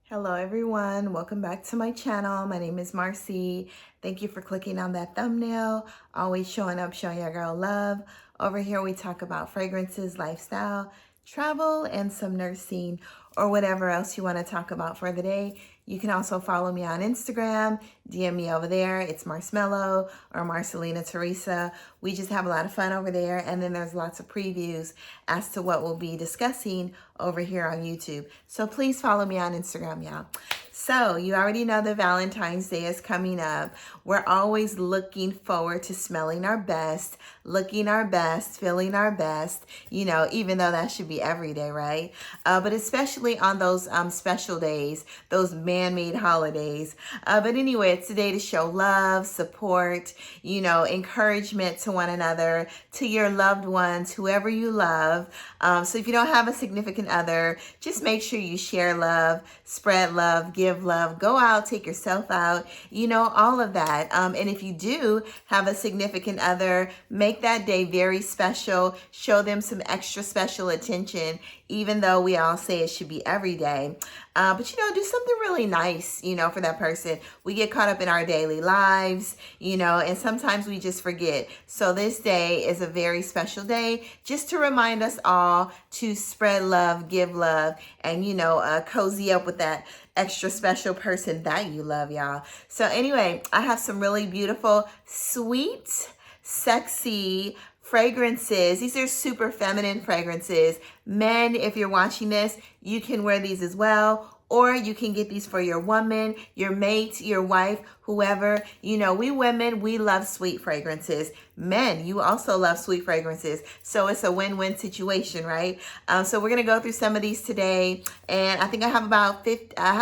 Hello everyone, welcome back to my channel. My name is Marcy. Thank you for clicking on that thumbnail. Always showing up, showing your girl love. Over here we talk about fragrances, lifestyle, travel, and some nursing or whatever else you want to talk about for the day. You can also follow me on Instagram, DM me over there. It's Marshmello or Marcelina Teresa. We just have a lot of fun over there. And then there's lots of previews as to what we'll be discussing over here on YouTube. So please follow me on Instagram, y'all. So you already know that Valentine's Day is coming up. We're always looking forward to smelling our best, looking our best, feeling our best, you know, even though that should be every day, right? But especially on those special days, those man-made holidays. But anyway, it's a day to show love, support, you know, encouragement to one another, to your loved ones, whoever you love. So if you don't have a significant other, just make sure you share love, spread love, give love, go out, take yourself out, you know, all of that. And if you do have a significant other, make that day very special. Show them some extra special attention, even though we all say it should be every day. But, you know, do something really nice, you know, for that person. We get caught up in our daily lives, you know, and sometimes we just forget. So this day is a very special day just to remind us all to spread love, give love, and, you know, cozy up with that extra special person that you love, y'all. So anyway, I have some really beautiful, sweet, sexy fragrances. These are super feminine fragrances. Men, if you're watching this, you can wear these as well. Or you can get these for your woman, your mate, your wife, whoever. You know, we women, we love sweet fragrances. Men, you also love sweet fragrances. So it's a win-win situation, right? So we're going to go through some of these today. And I think I have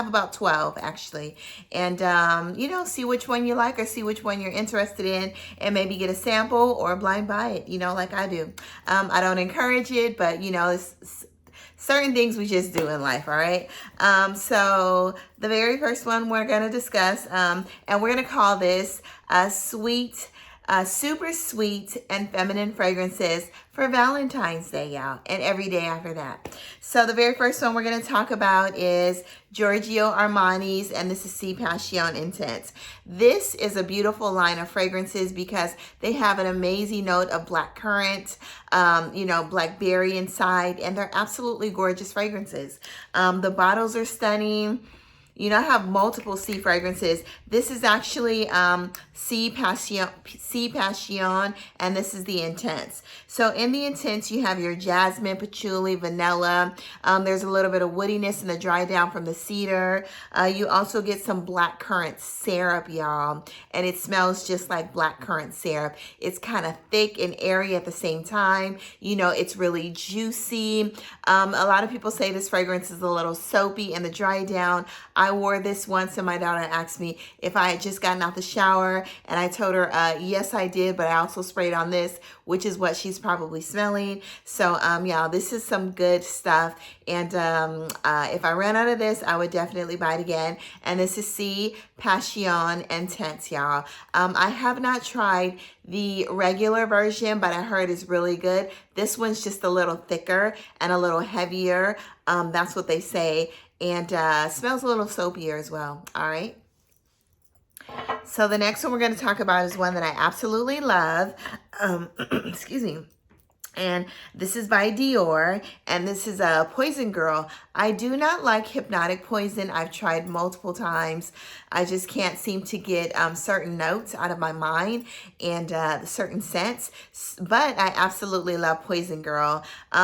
about 12 actually. And, you know, see which one you like or see which one you're interested in and maybe get a sample or blind buy it, you know, like I do. I don't encourage it, but, you know, it's certain things we just do in life, all right? So the very first one we're going to discuss, and we're going to call this sweet, super sweet and feminine fragrances for Valentine's Day, y'all, and every day after that. So the very first one we're going to talk about is Giorgio Armani's, and this is Passione Intense. This is a beautiful line of fragrances because they have an amazing note of blackcurrant, you know, blackberry inside, and they're absolutely gorgeous fragrances. The bottles are stunning. You know, I have multiple C fragrances. This is actually Passione, and this is the Intense. So in the Intense, you have your jasmine, patchouli, vanilla. There's a little bit of woodiness in the dry down from the cedar. You also get some blackcurrant syrup, y'all, and it smells just like blackcurrant syrup. It's kind of thick and airy at the same time. You know, it's really juicy. A lot of people say this fragrance is a little soapy in the dry down. I wore this once and my daughter asked me if I had just gotten out the shower, and I told her, yes, I did, but I also sprayed on this, which is what she's probably smelling. So, yeah, this is some good stuff. And if I ran out of this, I would definitely buy it again. And this is Passione Intense, y'all. I have not tried the regular version, but I heard it's really good. This one's just a little thicker and a little heavier. That's what they say. And smells a little soapier as well. All right. So the next one we're going to talk about is one that I absolutely love. Excuse me. And this is by Dior, and this is a Poison Girl. I do not like hypnotic poison. I've tried multiple times. I just can't seem to get certain notes out of my mind and certain scents, but I absolutely love Poison Girl.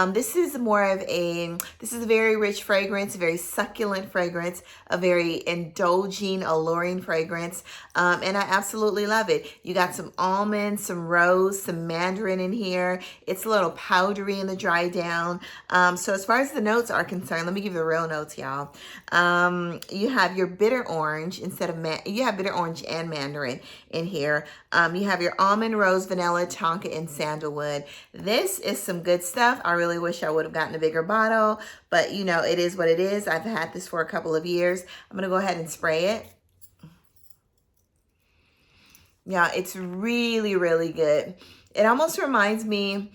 This is more of this is a very rich fragrance, very succulent fragrance, a very indulging, alluring fragrance, and I absolutely love it. You got some almond, some rose, some mandarin in here. It's a little powdery in the dry down. So as far as the notes are concerned, let me give you the real notes, y'all. You have your bitter orange instead of you have bitter orange and mandarin in here. You have your almond, rose, vanilla, tonka, and sandalwood. This is some good stuff. I really wish I would have gotten a bigger bottle, but you know, it is what it is. I've had this for a couple of years. I'm gonna go ahead and spray it. Yeah, it's really, really good. It almost reminds me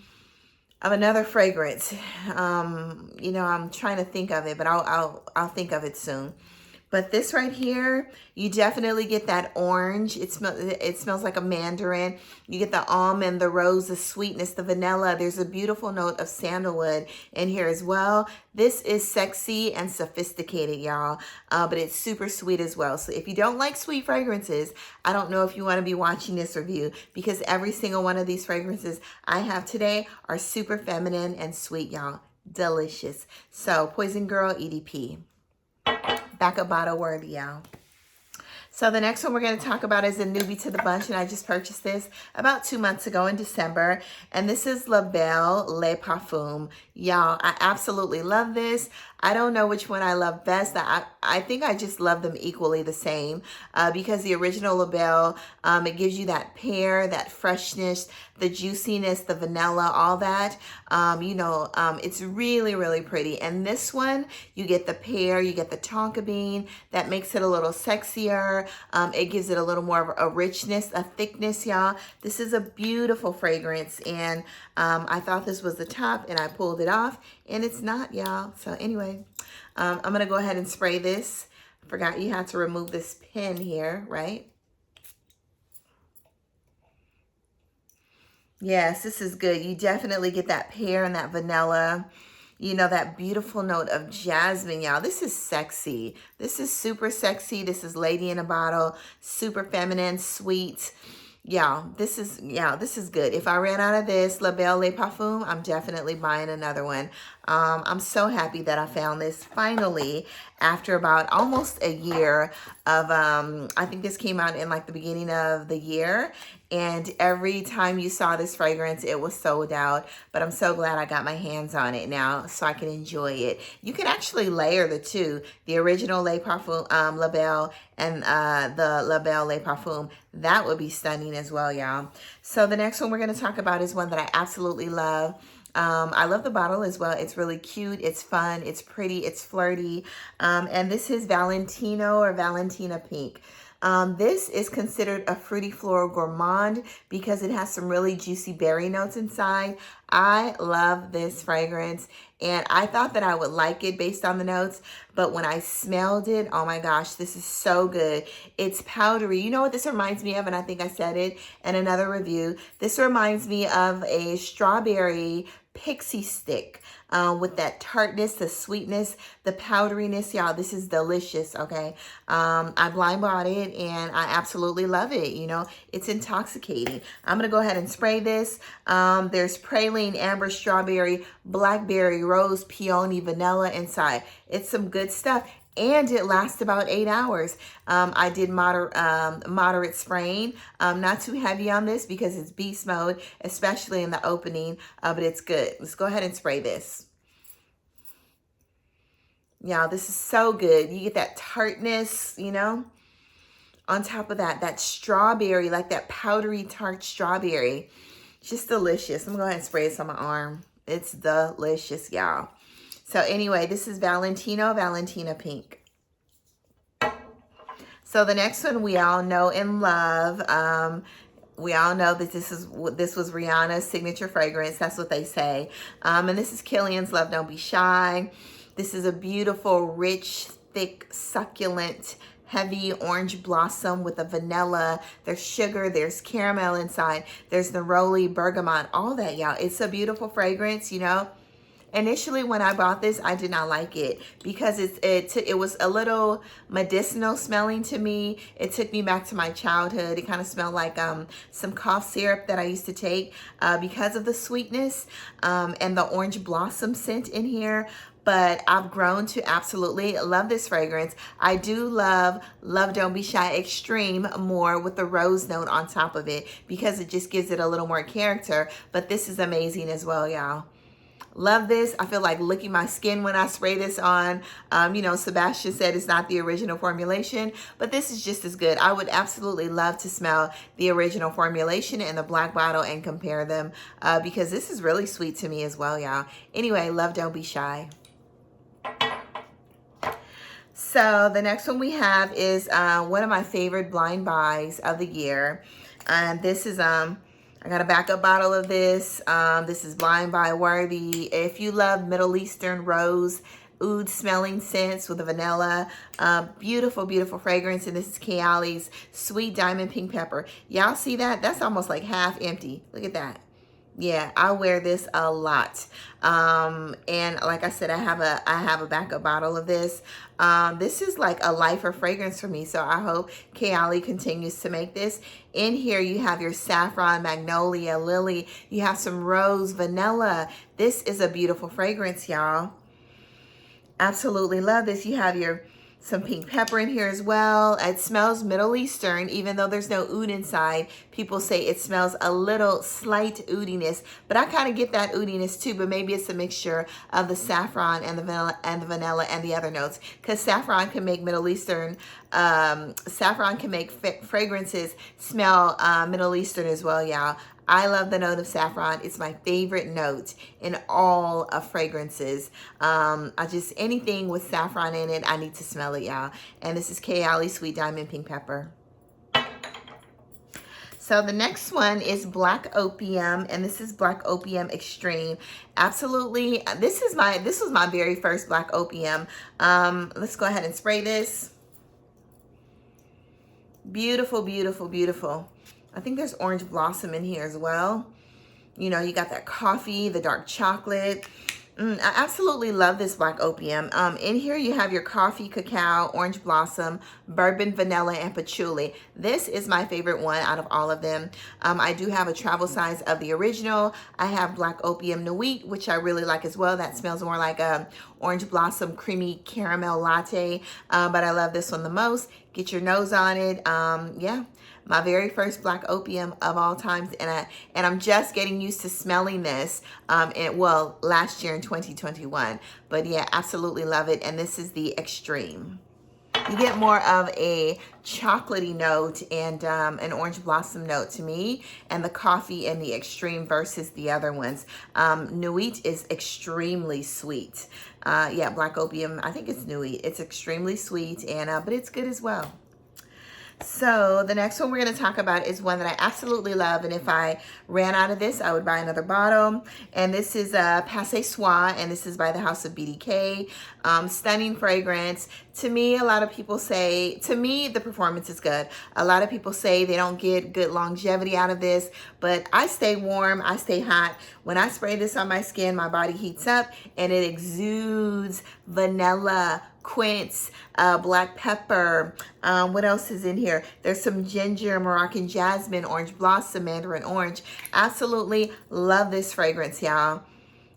of another fragrance. You know, I'm trying to think of it, but I'll think of it soon. But this right here, you definitely get that orange. It smells like a mandarin. You get the almond, the rose, the sweetness, the vanilla. There's a beautiful note of sandalwood in here as well. This is sexy and sophisticated, y'all, but it's super sweet as well. So if you don't like sweet fragrances, I don't know if you want to be watching this review, because every single one of these fragrances I have today are super feminine and sweet, y'all. Delicious. So Poison Girl EDP. Backup bottle worthy, y'all. So the next one we're going to talk about is a newbie to the bunch, and I just purchased this about 2 months ago in December, and this is Labelle Les Parfum. Y'all, I absolutely love this. I don't know which one I love best. I think I just love them equally the same, because the original Labelle, it gives you that pear, that freshness, the juiciness, the vanilla, all that. It's really, really pretty. And this one, you get the pear, you get the tonka bean. That makes it a little sexier. It gives it a little more of a richness, a thickness, y'all. This is a beautiful fragrance, and I thought this was the top, and I pulled it off, and it's not, y'all. So anyway, I'm going to go ahead and spray this. Forgot you had to remove this pin here, right? Yes, this is good. You definitely get that pear and that vanilla. You know, that beautiful note of jasmine, y'all. This is sexy. This is super sexy. This is lady in a bottle, super feminine, sweet. Y'all, this is good. If I ran out of this Labelle Les Parfum, I'm definitely buying another one. I'm so happy that I found this finally after about almost a year of, I think this came out in like the beginning of the year. And every time you saw this fragrance, it was sold out. But I'm so glad I got my hands on it now so I can enjoy it. You can actually layer the two, the original Les Parfum Labelle and the Labelle Les Parfum. That would be stunning as well, y'all. So the next one we're going to talk about is one that I absolutely love. I love the bottle as well. It's really cute. It's fun. It's pretty. It's flirty. And this is Valentino or Valentina Pink. This is considered a fruity floral gourmand because it has some really juicy berry notes inside. I love this fragrance, and I thought that I would like it based on the notes, but when I smelled it, oh my gosh, this is so good. It's powdery. You know what this reminds me of, and I think I said it in another review. This reminds me of a strawberry pixie stick with that tartness, the sweetness, the powderiness. Y'all, this is delicious, okay? I blind bought it, and I absolutely love it. You know, it's intoxicating. I'm going to go ahead and spray this. There's praline, amber, strawberry, blackberry, rose, peony, vanilla inside. It's some good stuff. And it lasts about 8 hours. I did moderate spraying, not too heavy on this because it's beast mode, especially in the opening, but it's good. Let's go ahead and spray this. Yeah, this is so good. You get that tartness, you know, on top of that strawberry, like that powdery tart strawberry. Just delicious. I'm gonna go ahead and spray this on my arm. It's delicious, y'all. So anyway, this is Valentina Pink. So the next one we all know and love. We all know that this was Rihanna's signature fragrance. That's what they say. And this is Kilian's Love Don't Be Shy. This is a beautiful, rich, thick, succulent, heavy orange blossom with a vanilla. There's sugar, there's caramel inside. There's neroli, bergamot, all that, y'all. It's a beautiful fragrance, you know. Initially, when I bought this, I did not like it because it was a little medicinal smelling to me. It took me back to my childhood. It kind of smelled like some cough syrup that I used to take because of the sweetness and the orange blossom scent in here. But I've grown to absolutely love this fragrance. I do love Don't Be Shy Extreme more with the rose note on top of it because it just gives it a little more character. But this is amazing as well, y'all. Love this. I feel like licking my skin when I spray this on. You know, Sebastian said it's not the original formulation, but this is just as good. I would absolutely love to smell the original formulation in the black bottle and compare them because this is really sweet to me as well, y'all. Anyway, love Don't Be Shy. So the next one we have is one of my favorite blind buys of the year. This is I got a backup bottle of this. This is blind buy worthy. If you love Middle Eastern rose, oud smelling scents with the vanilla. Beautiful, beautiful fragrance. And this is Kayali's Sweet Diamond Pink Pepper. Y'all see that? That's almost like half empty. Look at that. Yeah, I wear this a lot. And like I said, I have a backup bottle of this. This is like a lifer fragrance for me, so I hope Kayali continues to make this. In here, you have your saffron, magnolia, lily. You have some rose, vanilla. This is a beautiful fragrance, y'all. Absolutely love this. You have some pink pepper in here as well. It smells Middle Eastern, even though there's no oud inside. People say it smells a little slight oudiness, but I kind of get that oudiness too, but maybe it's a mixture of the saffron and the vanilla and the other notes, because saffron can make Middle Eastern, saffron can make fragrances smell Middle Eastern as well, y'all. I love the note of saffron. It's my favorite note in all of fragrances. Anything with saffron in it, I need to smell it, y'all. And this is Kayali Sweet Diamond Pink Pepper. So the next one is Black Opium, and this is Black Opium Extreme. Absolutely, this was my very first Black Opium. Let's go ahead and spray this. Beautiful, beautiful, beautiful. I think there's orange blossom in here as well. You know, you got that coffee, the dark chocolate. I absolutely love this Black Opium. In here you have your coffee, cacao, orange blossom, bourbon, vanilla, and patchouli. This is my favorite one out of all of them. I do have a travel size of the original. I have Black Opium Nuit, which I really like as well. That smells more like a orange blossom creamy caramel latte, but I love this one the most. Get your nose on it. Yeah. My very first Black Opium of all times, and I'm just getting used to smelling this, last year in 2021. But yeah, absolutely love it, and this is the Extreme. You get more of a chocolatey note and an orange blossom note to me, and the coffee and the Extreme versus the other ones. Nuit is extremely sweet. Yeah, Black Opium, I think it's Nuit. It's extremely sweet, and but it's good as well. So the next one we're going to talk about is one that I absolutely love, and if I ran out of this, I would buy another bottle. And this is Passe Sua, and this is by the House of BDK. Stunning fragrance. To me, a lot of people say, to me, the performance is good. A lot of people say they don't get good longevity out of this, but I stay warm, I stay hot. When I spray this on my skin, my body heats up, and it exudes vanilla, quince, black pepper. What else is in here? There's some ginger, Moroccan jasmine, orange blossom, mandarin orange. Absolutely love this fragrance, y'all.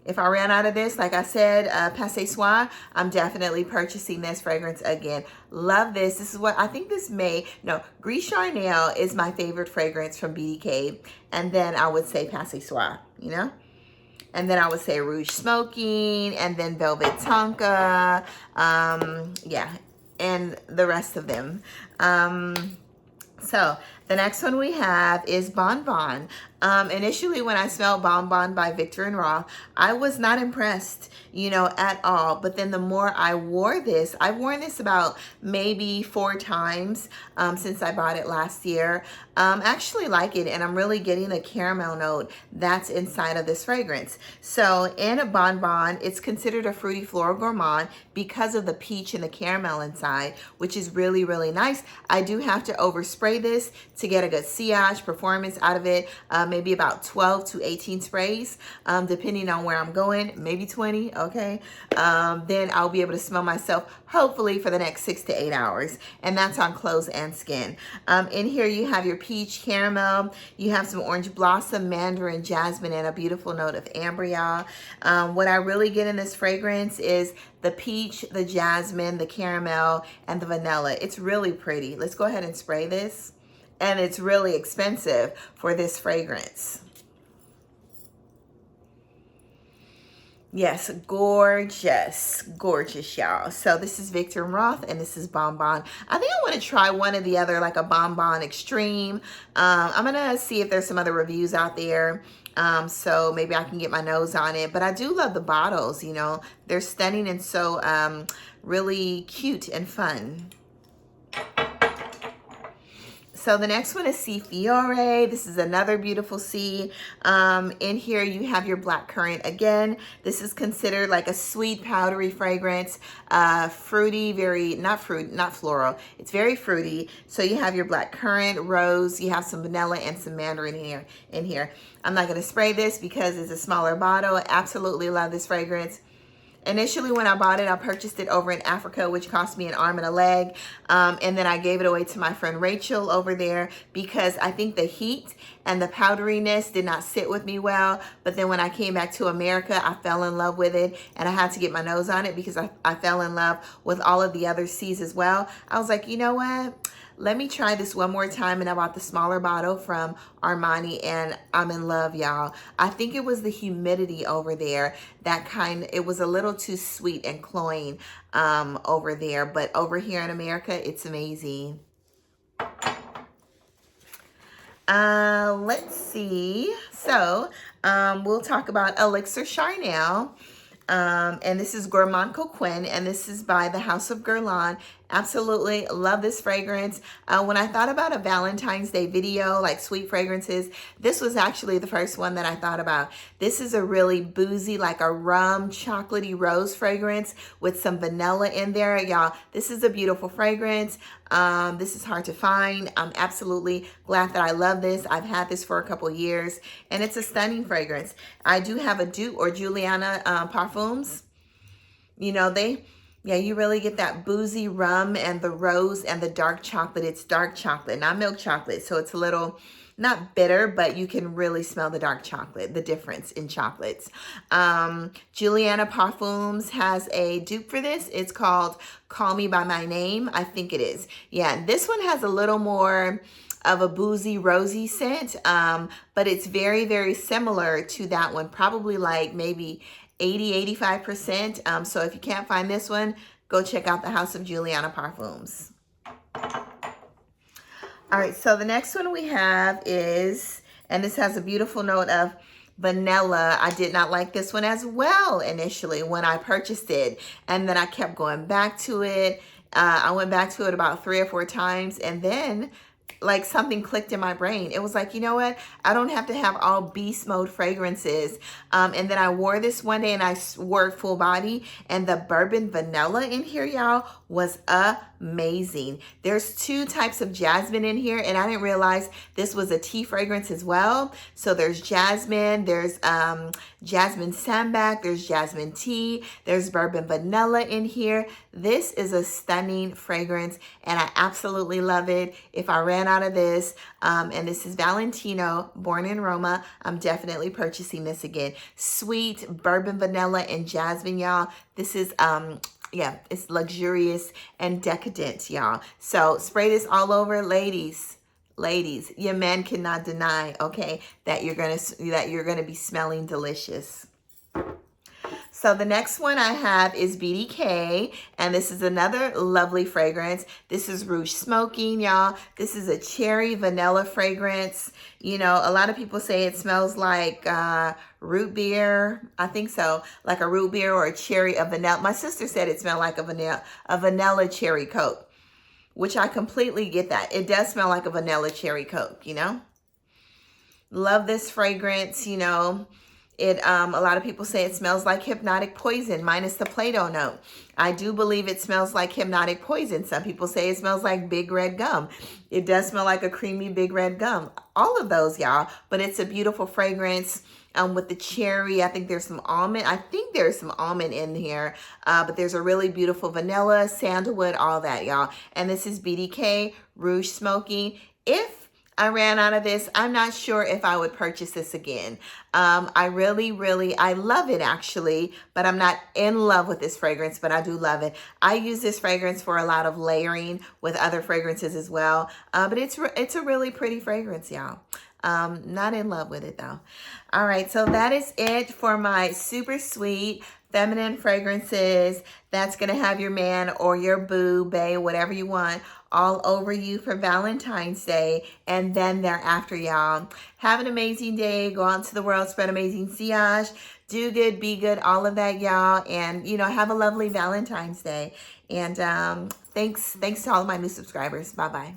If I ran out of this, like I said, Passe Sua, I'm definitely purchasing this fragrance again. Love this. This is what I think Gris Charnel is my favorite fragrance from BDK. And then I would say Passe Sua, you know? And then I would say Rouge Smoking, and then Velvet Tonka, yeah, and the rest of them. So the next one we have is Bon Bon. Initially, when I smelled Bon Bon by Viktor & Rolf, I was not impressed, you know, at all. But then the more I wore this, I've worn this about maybe 4 times since I bought it last year. Actually like it, and I'm really getting a caramel note that's inside of this fragrance. So in a Bon Bon, it's considered a fruity floral gourmand because of the peach and the caramel inside, which is really, really nice. I do have to overspray this to get a good sillage performance out of it. Maybe about 12 to 18 sprays, depending on where I'm going, maybe 20, okay? Then I'll be able to smell myself, hopefully, for the next 6 to 8 hours, and that's on clothes and skin. In here, you have your peach caramel, you have some orange blossom, mandarin jasmine, and a beautiful note of amber, y'all. What I really get in this fragrance is the peach, the jasmine, the caramel, and the vanilla. It's really pretty. Let's go ahead and spray this. And it's really expensive for this fragrance. Yes, gorgeous, gorgeous, y'all. So this is Viktor & Rolf, and this is Bon Bon. I think I want to try one or the other, like a Bon Bon Extreme. I'm going to see if there's some other reviews out there. So maybe I can get my nose on it. But I do love the bottles, you know. They're stunning and so really cute and fun. So the next one is C Fiore. This is another beautiful C. In here you have your blackcurrant again. This is considered like a sweet powdery fragrance, fruity, not floral. It's very fruity. So you have your blackcurrant, rose, you have some vanilla and some mandarin in here. I'm not gonna spray this because it's a smaller bottle. I absolutely love this fragrance. Initially, when I bought it, I purchased it over in Africa, which cost me an arm and a leg. And then I gave it away to my friend Rachel over there because I think the heat and the powderiness did not sit with me well. But then when I came back to America, I fell in love with it and I had to get my nose on it because I fell in love with all of the other C's as well. I was like, you know what? Let me try this one more time, and I bought the smaller bottle from Armani, and I'm in love, y'all. I think it was the humidity over there it was a little too sweet and cloying over there, but over here in America, it's amazing. Let's see. So we'll talk about Elixir Charnel. And this is Gourmand Coquin, and this is by the House of Guerlain. Absolutely love this fragrance. When I thought about a Valentine's Day video, like sweet fragrances, this was actually the first one that I thought about. This is a really boozy, like a rum, chocolatey rose fragrance with some vanilla in there. Y'all, this is a beautiful fragrance. This is hard to find. I'm absolutely glad that I love this. I've had this for a couple years, and it's a stunning fragrance. I do have a Duke or Juliana Parfums. You know, you really get that boozy rum and the rose and the dark chocolate. It's dark chocolate, not milk chocolate. So it's a little, not bitter, but you can really smell the dark chocolate, the difference in chocolates. Juliana Parfums has a dupe for this. It's called Call Me By My Name. I think it is. Yeah, this one has a little more of a boozy, rosy scent, but it's very, very similar to that one. Probably like maybe 80–85%. So if you can't find this one, go check out the House of Juliana Parfums. All right, so the next one we have is, and this has a beautiful note of vanilla. I did not like this one as well initially when I purchased it, and then I kept going back to it. I went back to it about 3 or 4 times, and then like something clicked in my brain. It was like, you know what? I don't have to have all beast mode fragrances. And then I wore this one day and I wore it full body, and the bourbon vanilla in here, y'all, was amazing. There's 2 types of jasmine in here, and I didn't realize this was a tea fragrance as well. So there's jasmine, there's jasmine sambac, there's jasmine tea, there's bourbon vanilla in here. This is a stunning fragrance, and I absolutely love it. If I ran out of this, and this is Valentino, born in Roma, I'm definitely purchasing this again. Sweet bourbon vanilla and jasmine, y'all. This is yeah, it's luxurious and decadent, y'all. So spray this all over, ladies. Ladies, your man cannot deny, okay, that you're gonna be smelling delicious. So the next one I have is BDK, and this is another lovely fragrance. This is Rouge Smoking, y'all. This is a cherry vanilla fragrance. You know, a lot of people say it smells like root beer. I think so, like a root beer or a cherry, a vanilla. My sister said it smelled like a vanilla cherry Coke, which I completely get that. It does smell like a vanilla cherry Coke, you know. Love this fragrance, you know. A lot of people say it smells like hypnotic poison minus the Play-Doh note. I do believe it smells like hypnotic poison. Some people say it smells like big red gum. It does smell like a creamy big red gum. All of those, y'all. But it's a beautiful fragrance with the cherry. I think there's some almond. I think there's some almond in here. But there's a really beautiful vanilla, sandalwood, all that, y'all. And this is BDK Rouge Smoking. If I ran out of this, I'm not sure if I would purchase this again. I love it actually, but I'm not in love with this fragrance, but I do love it. I use this fragrance for a lot of layering with other fragrances as well. But it's a really pretty fragrance, y'all. Not in love with it though. All right, so that is it for my super sweet feminine fragrances that's gonna have your man or your boo, bae, whatever you want, all over you for Valentine's Day and then thereafter, y'all. Have an amazing day. Go out into the world, spread amazing sillage, do good, be good, all of that, y'all. And, you know, have a lovely Valentine's Day. And thanks to all of my new subscribers. Bye-bye.